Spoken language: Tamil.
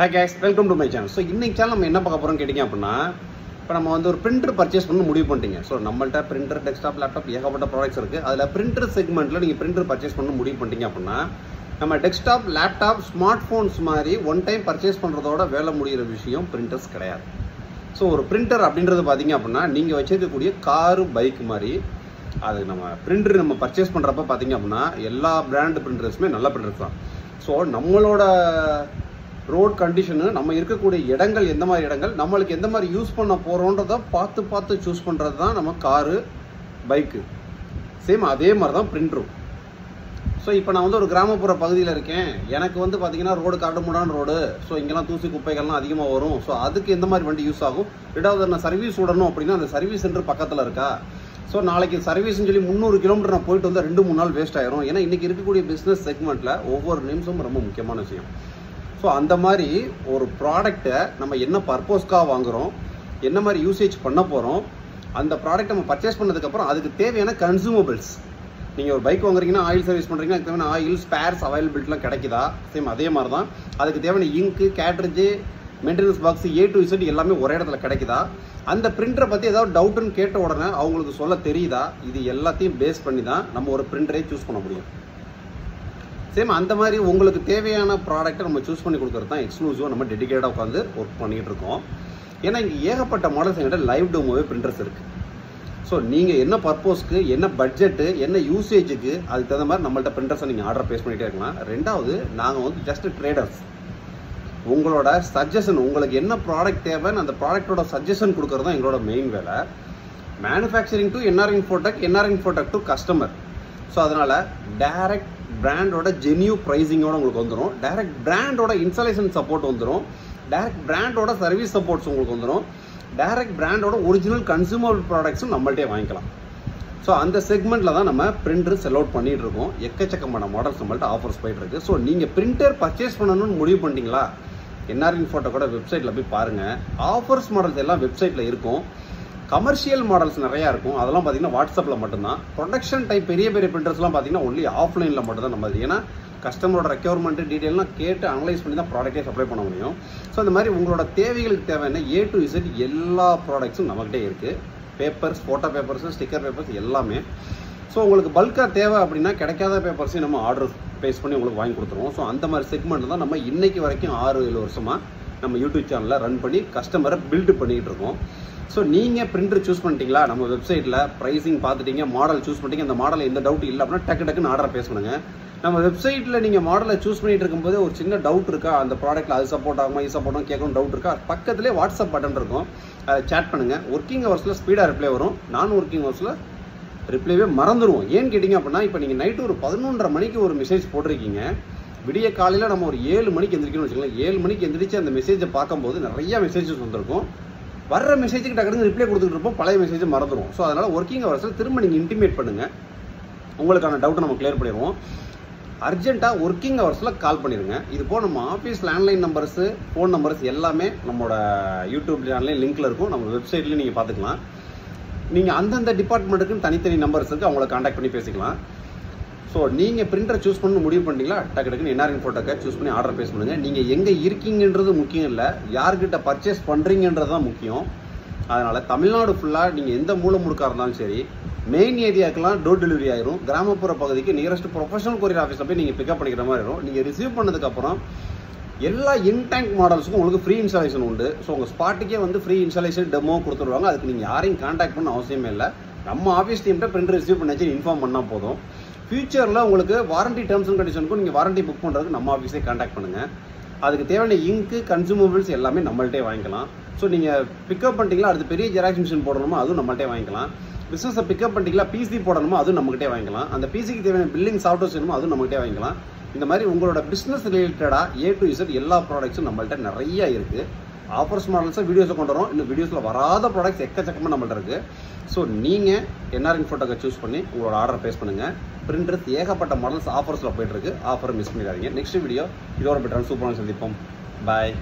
Hi guys, welcome to my channel. So இன்னைக்கு சேனல் நம்ம என்ன பார்க்க போறோம்னு கேட்டிங்க அப்படினா இப்போ நம்ம வந்து ஒரு printer purchase பண்ண முடிவு பண்ணிட்டீங்க. ஸோ நம்மள்ட்ட printer, desktop, laptop ஏகப்பட்ட ப்ராடக்ட்ஸ் இருக்குது. அதில் printer செக்மெண்ட்டில் நீங்கள் printer purchase பண்ண முடிவு பண்ணிட்டீங்க அப்படின்னா நம்ம டெஸ்க்டாப், லேப்டாப், ஸ்மார்ட் ஃபோன்ஸ் மாதிரி ஒன் டைம் பர்ச்சேஸ் பண்ணுறதோட வேலை முடிகிற விஷயம் பிரிண்டர்ஸ் கிடையாது. ஸோ ஒரு பிரிண்டர் அப்படின்றது பார்த்தீங்க அப்படின்னா நீங்கள் வச்சிருக்கக்கூடிய காரு, பைக் மாதிரி அது நம்ம பிரிண்டர் நம்ம பர்ச்சேஸ் பண்ணுறப்ப பார்த்தீங்க அப்படின்னா எல்லா பிராண்ட் பிரிண்டர்ஸுமே நல்ல பிரிண்டர்ஸ் தான். ஸோ நம்மளோட ரோட் கண்டிஷனு, நம்ம இருக்கக்கூடிய இடங்கள் எந்த மாதிரி இடங்கள், நம்மளுக்கு எந்த மாதிரி யூஸ் பண்ண போகிறோன்றதை பார்த்து சூஸ் பண்ணுறது தான் நம்ம காரு, பைக்கு. சேம் அதே மாதிரி தான் பிரிண்டரும். ஸோ இப்போ நான் வந்து ஒரு கிராமப்புற பகுதியில் இருக்கேன், எனக்கு வந்து பார்த்தீங்கன்னா ரோடு காட்டுமுடான ரோடு, ஸோ இங்கெல்லாம் தூசி குப்பைகள்லாம் அதிகமாக வரும். ஸோ அதுக்கு எந்த மாதிரி வண்டி யூஸ் ஆகும், ரெண்டாவது நான் சர்வீஸ் விடணும் அப்படின்னா அந்த சர்வீஸ் சென்டர் பக்கத்தில் இருக்கா. ஸோ நாளைக்கு சர்வீஸ்ன்னு சொல்லி 300 கிலோமீட்டர் நான் போயிட்டு வந்து 2-3 நாள் வேஸ்ட் ஆயிரும். ஏன்னா இன்றைக்கி இருக்கக்கூடிய பிஸ்னஸ் செக்மெண்ட்டில் ஒவ்வொரு நிமிஷமும் ரொம்ப முக்கியமான விஷயம். ஸோ அந்த மாதிரி ஒரு ப்ராடக்டை நம்ம என்ன பர்பஸ்க்காக வாங்குகிறோம், என்ன மாதிரி யூசேஜ் பண்ண போகிறோம், அந்த ப்ராடக்ட் நம்ம பர்ச்சேஸ் பண்ணதுக்கப்புறம் அதுக்கு தேவையான கன்சூமபிள்ஸ். நீங்கள் ஒரு பைக் வாங்குறீங்கன்னா, ஆயில் சர்வீஸ் பண்ணுறீங்கன்னா அதுக்கு தேவையான ஆயில், ஸ்பேர்ஸ் அவைலபிலிட்டிலாம் கிடைக்குதா, சேம் அதே மாதிரி தான் அதுக்கு தேவையான இங்கு, cartridge, maintenance box, A to Z எல்லாமே ஒரே இடத்துல கிடைக்குதா, அந்த பிரிண்டரை பற்றி ஏதாவது டவுட்டுன்னு கேட்ட உடனே அவங்களுக்கு சொல்ல தெரியுதா, இது எல்லாத்தையும் பேஸ் பண்ணி தான் நம்ம ஒரு பிரிண்டரை சூஸ் பண்ண முடியும். சேம் அந்த மாதிரி உங்களுக்கு தேவையான ப்ராடக்ட்டை நம்ம சூஸ் பண்ணி கொடுக்குறது தான் எக்ஸ்க்ளூசிவாக நம்ம டெடிகேட்டாக உட்காந்து ஒர்க் பண்ணிகிட்டு இருக்கோம். ஏன்னா இங்கே ஏகப்பட்ட மாடல்ஸ் எங்கிட்ட லைவ் டெமோவே பிரிண்டர்ஸ் இருக்குது. ஸோ நீங்கள் என்ன பர்பஸ்க்கு, என்ன பட்ஜெட்டு, என்ன யூசேஜுக்கு அதுக்கு தகுந்த மாதிரி நம்மள்ட்ட பிரிண்டர்ஸை நீங்கள் ஆர்டர் பேஸ் பண்ணிகிட்டே இருக்கலாம். ரெண்டாவது, நாங்கள் வந்து ஜஸ்ட் ட்ரேடர்ஸ். உங்களோட சஜஷன், உங்களுக்கு என்ன ப்ராடக்ட் தேவைன்னு அந்த ப்ராடக்டோட சஜஷன் கொடுக்குறது தான் எங்களோட மெயின் வேலை. Manufacturing to NR Infotech, NR Infotech to customer. So அதனால் டைரக்ட் பிராண்டோட ஜென்யூ ப்ரைஸிங்கோட உங்களுக்கு வந்துடும், டைரக்ட் பிராண்டோட இன்ஸ்டாலேஷன் சப்போர்ட் வந்துடும், டைரக்ட் பிராண்டோட சர்வீஸ் சப்போர்ட்ஸ் உங்களுக்கு வந்துடும், டைரக்ட் பிராண்டோட ஒரிஜினல் கன்சூமபிள் ப்ராடக்ட்ஸும் நம்மள்ட்டே வாங்கிக்கலாம். ஸோ அந்த செக்மெண்ட்டில் தான் நம்ம பிரிண்டர் செல் அவுட் பண்ணிகிட்டு இருக்கோம். எக்கச்சக்கமான மாடல்ஸ் நம்மள்ட்ட ஆஃபர்ஸ் போயிட்டு இருக்கு. ஸோ நீங்கள் பிரிண்டர் பர்ச்சேஸ் பண்ணணும்னு முடிவு பண்ணிட்டீங்களா, NR Infotech வெப்சைட்டில் போய் பாருங்கள். ஆஃபர்ஸ் மாடல்ஸ் எல்லாம் வெப்சைட்டில் இருக்கும். கமர்ஷியல் மாடல்ஸ் நிறையா இருக்கும், அதெல்லாம் பார்த்தீங்கன்னா வாட்ஸ்அப்பில் மட்டும்தான். ப்ரொடக்ஷன் டைப் பெரிய பிரிண்டர்ஸ்லாம் பார்த்தீங்கன்னா ஒன்லி ஆஃப்லைனில் மட்டும்தான் நம்ம. ஏன்னா கஸ்டமரோட ரெக்யர்மெண்ட் டீட்டெயிலாம் கேட்டு அனலைஸ் பண்ணி தான் ப்ராடக்ட்டே சப்ளை பண்ண முடியும். ஸோ இந்த மாதிரி உங்களோட தேவைகளுக்கு தேவையான A to Z எல்லா ப்ராடக்ட்ஸும் நம்மகிட்டே இருக்குது. Papers, photo papers, sticker papers எல்லாமே. ஸோ உங்களுக்கு பல்காக தேவை அப்படின்னா கிடைக்காத பேப்பர்ஸையும் நம்ம ஆர்டர் பேஸ் பண்ணி உங்களுக்கு வாங்கி கொடுத்துருவோம். ஸோ அந்த மாதிரி செக்மெண்ட் தான் நம்ம இன்றைக்கி வரைக்கும் 6-7 வருஷமாக நம்ம யூடியூப் சேனலில் ரன் பண்ணி கஸ்டமரை பில்டு பண்ணிகிட்டு இருக்கோம். ஸோ நீங்கள் பிரிண்டர் சூஸ் பண்ணிட்டீங்களா, நம்ம வெப்சைட்டில் ப்ரைஸிங் பார்த்துட்டீங்க, மாடல் சூஸ் பண்ணிட்டீங்க, அந்த மாடல் எந்த டவுட் இல்லை அப்படின்னா டக்குன்னு ஆர்டர் பேஸ் பண்ணுங்கள். நம்ம வெப்சைட்டில் நீங்கள் மாடலை சூஸ் பண்ணிட்டு இருக்கும்போது ஒரு சின்ன டவுட் இருக்கா, அந்த ப்ராடக்ட்டில் அது சப்போர்ட் ஆகுமா, இது சப்போர்ட் ஆகும் கேட்கணும் டவுட் இருக்கா, பக்கத்துலேயே வாட்ஸ்அப் பட்டன் இருக்கும், அதை சேட் பண்ணுங்கள். ஒர்க்கிங் ஹவர்ஸில் ஸ்பீடாக ரிப்ளை வரும், நான் ஒர்க்கிங் ஹவர்ஸில் ரிப்ளைவே மறந்துடுவோம். ஏன்னு கேட்டிங்க அப்படின்னா இப்போ நீங்கள் நைட்டு ஒரு 11:30 மணிக்கு ஒரு மெசேஜ் போட்டிருக்கீங்க, விடிய காலையில் நம்ம ஒரு 7 மணிக்கு எந்திரிக்கணும்னு வச்சுக்கலாம். 7 மணிக்கு எந்திரிச்சு அந்த மெசேஜை பார்க்கும்போது நிறையா மெசேஜஸ் வந்திருக்கும். வர்ற மெசேஜுக்கு டக்குனு ரிப்ளை கொடுத்துட்டு இருப்போம், பழைய மெசேஜை மறந்துடும். ஸோ அதனால் ஒர்க்கிங் ஹவர்ஸில் திரும்ப நீங்கள் இன்டிமேட் பண்ணுங்கள், உங்களுக்கான டவுட்டை நம்ம கிளியர் பண்ணிடுவோம். அர்ஜென்ட்டாக ஒர்க்கிங் ஹவர்ஸில் கால் பண்ணிடுங்க. இது போல் நம்ம office landline numbers, phone numbers எல்லாமே நம்மளோட யூடியூப் சேனல்லையும் லிங்க்கில் இருக்கும், நம்ம வெப்சைட்லேயும் நீங்கள் பார்த்துக்கலாம். நீங்கள் அந்தந்த டிபார்ட்மெண்ட்டுக்குன்னு தனித்தனி நம்பர்ஸ் இருக்குது, அவங்கள காண்டாக்ட் பண்ணி பேசிக்கலாம். ஸோ நீங்கள் பிரிண்டரை சூஸ் பண்ணி முடிவு பண்ணிட்டீங்களா, டக்குன்னு NR Infotech சூஸ் பண்ணி ஆர்டர் பேஸ் பண்ணுங்கள். நீங்கள் எங்கே இருக்கீங்கன்றது முக்கியம் இல்லை, யார்கிட்ட பர்ச்சேஸ் பண்ணுறீங்கன்றது தான் முக்கியம். அதனால் தமிழ்நாடு ஃபுல்லாக நீங்கள் எந்த மூலை முடுக்காக இருந்தாலும் சரி, மெயின் ஏரியாவுக்கெல்லாம் டோர் டெலிவரி ஆயிரும். கிராமப்புற பகுதிக்கு நியரஸ்ட் ப்ரொஃபஷனல் கொரியர் ஆஃபீஸில் போய் நீங்கள் பிக்கப் பண்ணிக்கிற மாதிரி இருக்கும். நீங்கள் ரிசீவ் பண்ணதுக்கப்புறம் எல்லா இன்டேங்க் மாடல்ஸுக்கும் உங்களுக்கு ஃப்ரீ இன்ஸ்டாலேஷன் உண்டு. ஸோ உங்கள் ஸ்பாட்டுக்கே வந்து ஃப்ரீ இன்ஸ்டாலேஷன் டெமோ கொடுத்துருவாங்க. அதுக்கு நீங்கள் யாரையும் காண்டாக்ட் பண்ண அவசியமே இல்லை. நம்ம ஆஃபீஸ் டீம்கிட்ட பிரிண்டர் ரிசீவ் பண்ணாச்சு இன்ஃபார்ம் பண்ணால் போதும். ஃபியூச்சரில் உங்களுக்கு வாரண்டி டேர்ம்ஸ் அண்ட் கண்டிஷனுக்கும் நீங்கள் வாரண்டி புக் பண்ணுறதுக்கு நம்ம ஆஃபீஸே காண்டாக்ட் பண்ணுங்கள். அதுக்கு தேவையான இங்கு, கன்சூமபிள்ஸ் எல்லாமே நம்மள்ட்டே வாங்கிக்கலாம். ஸோ நீங்கள் பிக்கப் பண்ணிட்டீங்களா, அடுத்து பெரிய ஜெராக்ஸ் மிஷின் போடணுமோ அதுவும் நம்மள்ட்டே வாங்கிக்கலாம். பிஸ்னஸை பிக்கப் பண்ணிட்டீங்களா, PC போடணுமோ அதுவும் நம்மகிட்டே வாங்கிக்கலாம். அந்த PCக்கு தேவையான பில்லிங் சாஃப்ட்வேர்ஸ் வேணுமோ அதுவும் நம்மகிட்டே வாங்கிக்கலாம். இந்த மாதிரி உங்களோட பிஸ்னஸ் ரிலேட்டடாக A to Z எல்லா ப்ராடக்ட்ஸும் நம்மள்ட்ட நிறையா இருக்குது. ஆஃபர்ஸ் மாடல்ஸை வீடியோஸை கொண்டு வரோம், இன்னும் வீடியோஸில் வராத ப்ராடக்ட்ஸ் எக்கச்சக்கமாக நம்மள்ட்ட இருக்குது. ஸோ நீங்கள் NR Infotech சூஸ் பண்ணி உங்களோட ஆர்டர் பேஸ் பண்ணுங்கள். பிரிண்டர்ஸ் ஏகப்பட்ட மாடல்ஸ் ஆஃபர்ஸில் போய்ட்டுருக்கு, ஆஃபரை மிஸ் பண்ணிடாதீங்க. நெக்ஸ்ட் வீடியோ இதோட பெட்டரான சூப்பரான சந்திப்போம். பாய்.